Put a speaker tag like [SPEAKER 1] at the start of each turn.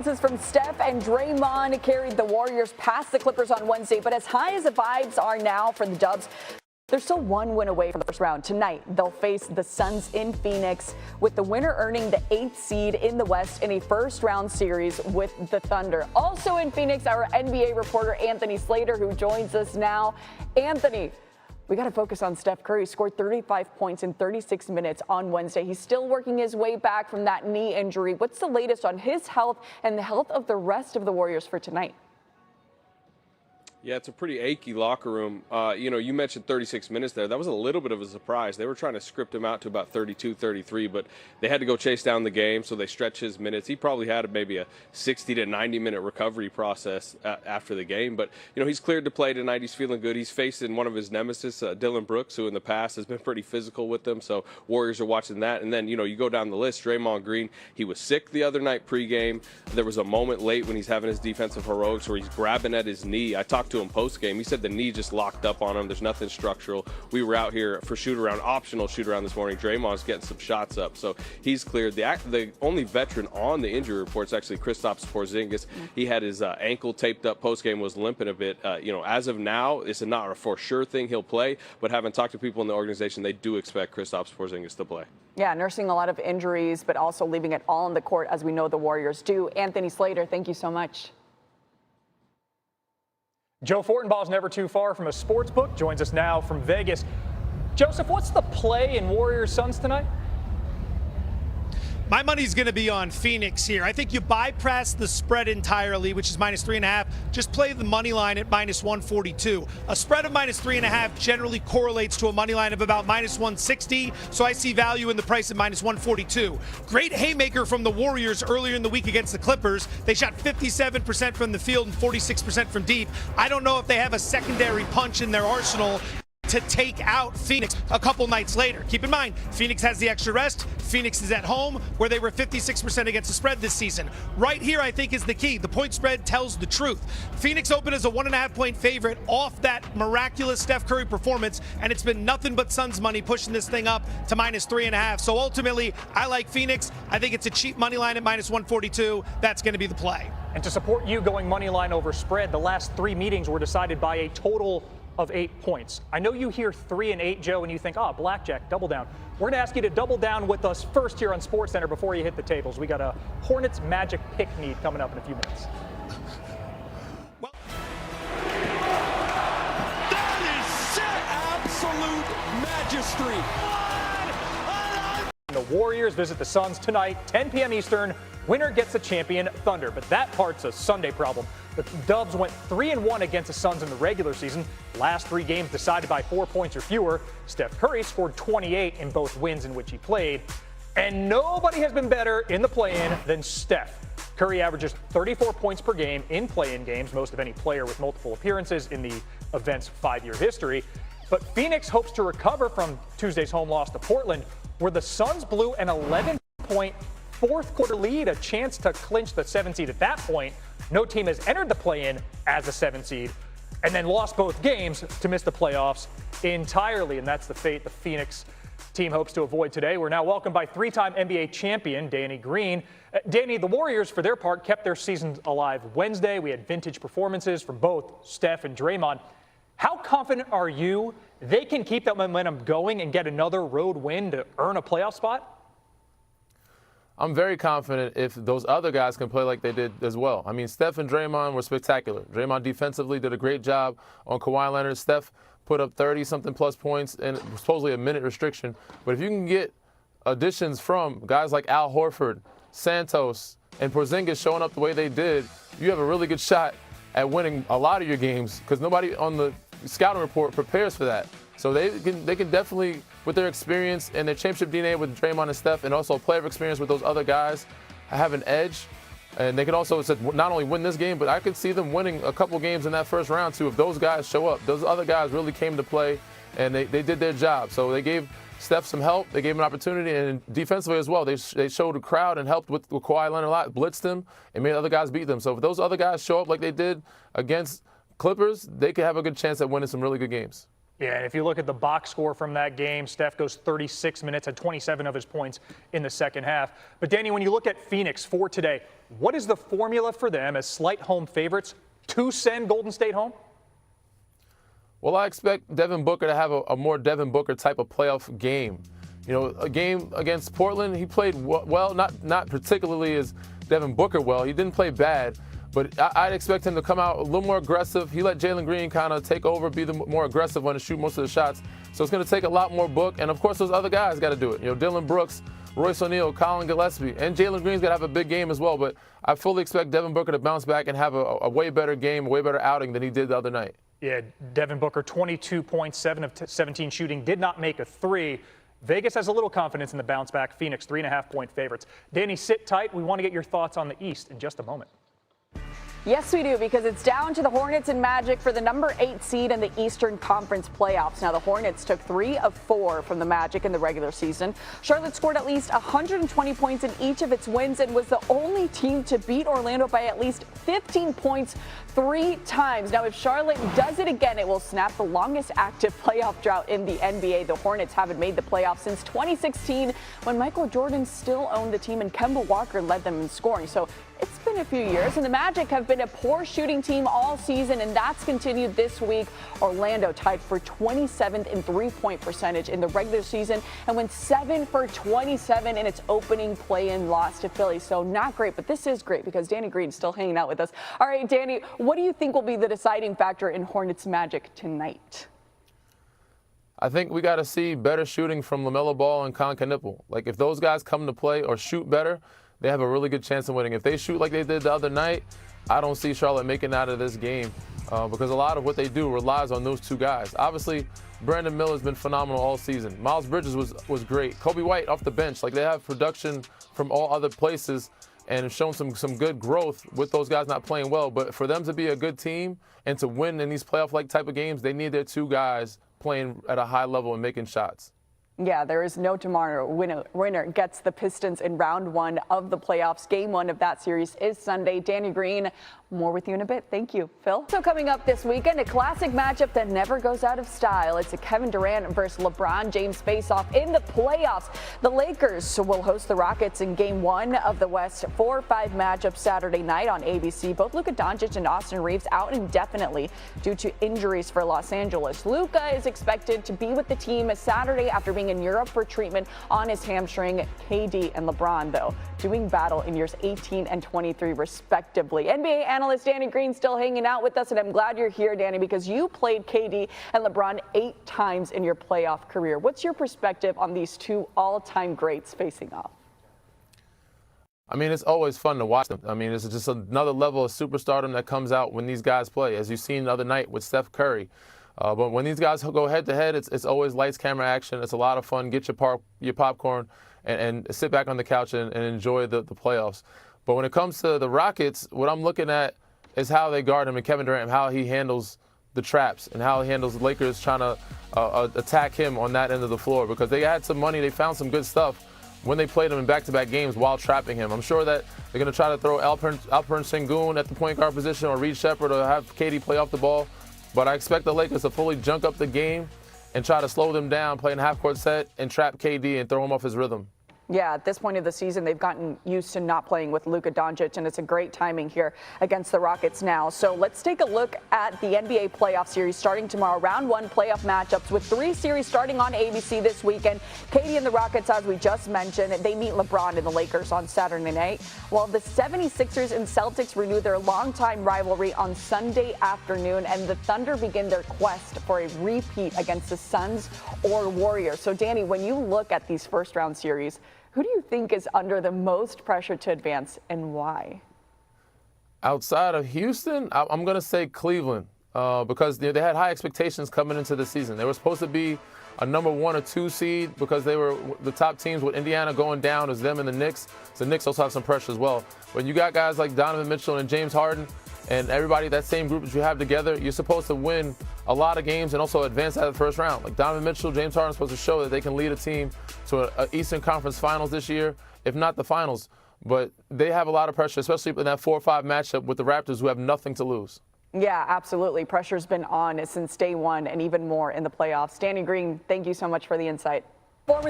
[SPEAKER 1] This is from Steph and Draymond carried the Warriors past the Clippers on Wednesday, but as high as the vibes are now for the Dubs, they're still one win away from the first round. Tonight, they'll face the Suns in Phoenix, with the winner earning the 8th seed in the West in a first-round series with the Thunder. Also in Phoenix, our NBA reporter Anthony Slater, who joins us now. Anthony, we got to focus on Steph Curry. He scored 35 points in 36 minutes on Wednesday. He's still working his way back from that knee injury. What's the latest on his health and the health of the rest of the Warriors for tonight?
[SPEAKER 2] Yeah, it's a pretty achy locker room. You mentioned 36 minutes there. That was a little bit of a surprise. They were trying to script him out to about 32, 33, but they had to go chase down the game, so they stretched his minutes. He probably had maybe a 60 to 90-minute recovery process after the game. But, he's cleared to play tonight. He's feeling good. He's facing one of his nemesis, Dylan Brooks, who in the past has been pretty physical with them. So Warriors are watching that. And then, you go down the list. Draymond Green, he was sick the other night pregame. There was a moment late when he's having his defensive heroics where he's grabbing at his knee. I talked to him post-game. He said the knee just locked up on him. There's nothing structural. We were out here for shoot-around, optional shoot-around this morning. Draymond's getting some shots up, so he's cleared. The only veteran on the injury report is actually Kristaps Porziņģis. He had his ankle taped up post-game, was limping a bit. As of now, it's not a for sure thing he'll play, but having talked to people in the organization, they do expect Kristaps Porziņģis to play.
[SPEAKER 1] Yeah, nursing a lot of injuries, but also leaving it all on the court, as we know the Warriors do. Anthony Slater, thank you so much.
[SPEAKER 3] Joe Fortenbaugh's never too far from a sports book, joins us now from Vegas. Joseph, what's the play in Warriors Suns tonight?
[SPEAKER 4] My money's going to be on Phoenix here. I think you bypass the spread entirely, which is -3.5. Just play the money line at -142. A spread of -3.5 generally correlates to a money line of about -160, so I see value in the price at -142. Great haymaker from the Warriors earlier in the week against the Clippers. They shot 57% from the field and 46% from deep. I don't know if they have a secondary punch in their arsenal to take out Phoenix a couple nights later. Keep in mind, Phoenix has the extra rest. Phoenix is at home, where they were 56% against the spread this season. Right here, I think, is the key. The point spread tells the truth. Phoenix opened as a 1.5-point favorite off that miraculous Steph Curry performance, and it's been nothing but Suns money pushing this thing up to -3.5. So ultimately, I like Phoenix. I think it's a cheap money line at -142. That's going to be the play.
[SPEAKER 3] And to support you going money line over spread, the last 3 meetings were decided by a total of 8 points. I know you hear 3 and 8, Joe, and you think, blackjack, double down. We're going to ask you to double down with us first here on SportsCenter before you hit the tables. We got a Hornets Magic pick need coming up in a few minutes.
[SPEAKER 4] Well,
[SPEAKER 5] that is absolute magistry.
[SPEAKER 3] The Warriors visit the Suns tonight, 10 p.m. Eastern. Winner gets a champion, Thunder. But that part's a Sunday problem. The Dubs went 3-1 against the Suns in the regular season. Last 3 games decided by 4 points or fewer. Steph Curry scored 28 in both wins in which he played. And nobody has been better in the play-in than Steph. Curry averages 34 points per game in play-in games, most of any player with multiple appearances in the event's 5-year history. But Phoenix hopes to recover from Tuesday's home loss to Portland, where the Suns blew an 11-point fourth-quarter lead, a chance to clinch the 7th seed at that point. No team has entered the play-in as a 7th seed, and then lost both games to miss the playoffs entirely, and that's the fate the Phoenix team hopes to avoid today. We're now welcomed by 3-time NBA champion Danny Green. Danny, the Warriors, for their part, kept their season alive Wednesday. We had vintage performances from both Steph and Draymond. How confident are you they can keep that momentum going and get another road win to earn a playoff spot?
[SPEAKER 6] I'm very confident if those other guys can play like they did as well. I mean, Steph and Draymond were spectacular. Draymond defensively did a great job on Kawhi Leonard. Steph put up 30-something plus points and supposedly a minute restriction. But if you can get additions from guys like Al Horford, Santos, and Porziņģis showing up the way they did, you have a really good shot at winning a lot of your games, because nobody on the scouting report prepares for that. So they can definitely, with their experience and their championship DNA with Draymond and Steph, and also player experience with those other guys, have an edge. And they can also not only win this game, but I could see them winning a couple games in that first round too if those guys show up. Those other guys really came to play, and they did their job. So they gave Steph some help. They gave him an opportunity, and defensively as well. They showed the crowd and helped with Kawhi Leonard a lot, blitzed him, and made other guys beat them. So if those other guys show up like they did against Clippers, they could have a good chance at winning some really good games.
[SPEAKER 3] Yeah, and if you look at the box score from that game, Steph goes 36 minutes, had 27 of his points in the second half. But Danny, when you look at Phoenix for today, what is the formula for them as slight home favorites to send Golden State home?
[SPEAKER 6] Well, I expect Devin Booker to have a more Devin Booker type of playoff game. You know, a game against Portland, he played well, not particularly as Devin Booker well. He didn't play bad, but I'd expect him to come out a little more aggressive. He let Jalen Green kind of take over, be the more aggressive one to shoot most of the shots. So it's going to take a lot more Book, and of course those other guys got to do it. You know, Dylan Brooks, Royce O'Neal, Colin Gillespie, and Jalen Green's got to have a big game as well. But I fully expect Devin Booker to bounce back and have a way better game, a way better outing than he did the other night.
[SPEAKER 3] Yeah, Devin Booker, 22.7 of 17 shooting, did not make a three. Vegas has a little confidence in the bounce back. Phoenix, 3.5-point favorites. Danny, sit tight. We want to get your thoughts on the East in just a moment.
[SPEAKER 1] Yes, we do, because it's down to the Hornets and Magic for the number 8 seed in the Eastern Conference playoffs. Now, the Hornets took 3 of 4 from the Magic in the regular season. Charlotte scored at least 120 points in each of its wins and was the only team to beat Orlando by at least 15 points 3 times. Now, if Charlotte does it again, it will snap the longest active playoff drought in the NBA. The Hornets haven't made the playoffs since 2016, when Michael Jordan still owned the team and Kemba Walker led them in scoring. So it's been a few years, and the Magic have been a poor shooting team all season, and that's continued this week. Orlando tied for 27th in three-point percentage in the regular season and went 7 for 27 in its opening play-in loss to Philly. So not great, but this is great because Danny Green's still hanging out with us. All right, Danny, what do you think will be the deciding factor in Hornets Magic tonight?
[SPEAKER 6] I think we got to see better shooting from LaMelo Ball and Con Knipple. Like, if those guys come to play or shoot better, they have a really good chance of winning. If they shoot like they did the other night, I don't see Charlotte making it out of this game because a lot of what they do relies on those two guys. Obviously, Brandon Miller's been phenomenal all season. Miles Bridges was great. Kobe White off the bench. Like, they have production from all other places and have shown some good growth with those guys not playing well. But for them to be a good team and to win in these playoff-like type of games, they need their two guys playing at a high level and making shots.
[SPEAKER 1] Yeah, there is no tomorrow. Winner gets the Pistons in round 1 of the playoffs. Game 1 of that series is Sunday. Danny Green, more with you in a bit. Thank you, Phil. So coming up this weekend, a classic matchup that never goes out of style. It's a Kevin Durant versus LeBron James face-off in the playoffs. The Lakers will host the Rockets in Game 1 of the West 4-5 matchup Saturday night on ABC. Both Luka Doncic and Austin Reeves out indefinitely due to injuries for Los Angeles. Luka is expected to be with the team Saturday after being in Europe for treatment on his hamstring. KD and LeBron, though, doing battle in years 18 and 23 respectively. NBA analyst Danny Green still hanging out with us, and I'm glad you're here, Danny, because you played KD and LeBron 8 times in your playoff career. What's your perspective on these two all-time greats facing off?
[SPEAKER 6] I mean, it's always fun to watch them. I mean, it's just another level of superstardom that comes out when these guys play, as you've seen the other night with Steph Curry. But when these guys go head-to-head, it's always lights, camera, action. It's a lot of fun. Get your popcorn and sit back on the couch and enjoy the playoffs. But when it comes to the Rockets, what I'm looking at is how they guard him and Kevin Durant, how he handles the traps and how he handles the Lakers trying to attack him on that end of the floor, because they had some money. They found some good stuff when they played him in back-to-back games while trapping him. I'm sure that they're going to try to throw Alperen Sengun at the point guard position or Reed Shepherd or have KD play off the ball. But I expect the Lakers to fully junk up the game and try to slow them down, play in a half-court set, and trap KD and throw him off his rhythm.
[SPEAKER 1] Yeah, at this point of the season, they've gotten used to not playing with Luka Doncic, and it's a great timing here against the Rockets now. So let's take a look at the NBA playoff series starting tomorrow. Round 1 playoff matchups with 3 series starting on ABC this weekend. KD and the Rockets, as we just mentioned, they meet LeBron and the Lakers on Saturday night, while the 76ers and Celtics renew their longtime rivalry on Sunday afternoon, and the Thunder begin their quest for a repeat against the Suns or Warriors. So, Danny, when you look at these first-round series, who do you think is under the most pressure to advance, and why?
[SPEAKER 6] Outside of Houston, I'm going to say Cleveland because they had high expectations coming into the season. They were supposed to be a number 1 or 2 seed because they were the top teams, with Indiana going down as them and the Knicks. So the Knicks also have some pressure as well. When you got guys like Donovan Mitchell and James Harden and everybody, that same group that you have together, you're supposed to win a lot of games and also advance out of the first round. Like Donovan Mitchell, James Harden supposed to show that they can lead a team to an Eastern Conference Finals this year, if not the Finals. But they have a lot of pressure, especially in that 4-5 matchup with the Raptors, who have nothing to lose.
[SPEAKER 1] Yeah, absolutely. Pressure's been on since day one and even more in the playoffs. Danny Green, thank you so much for the insight.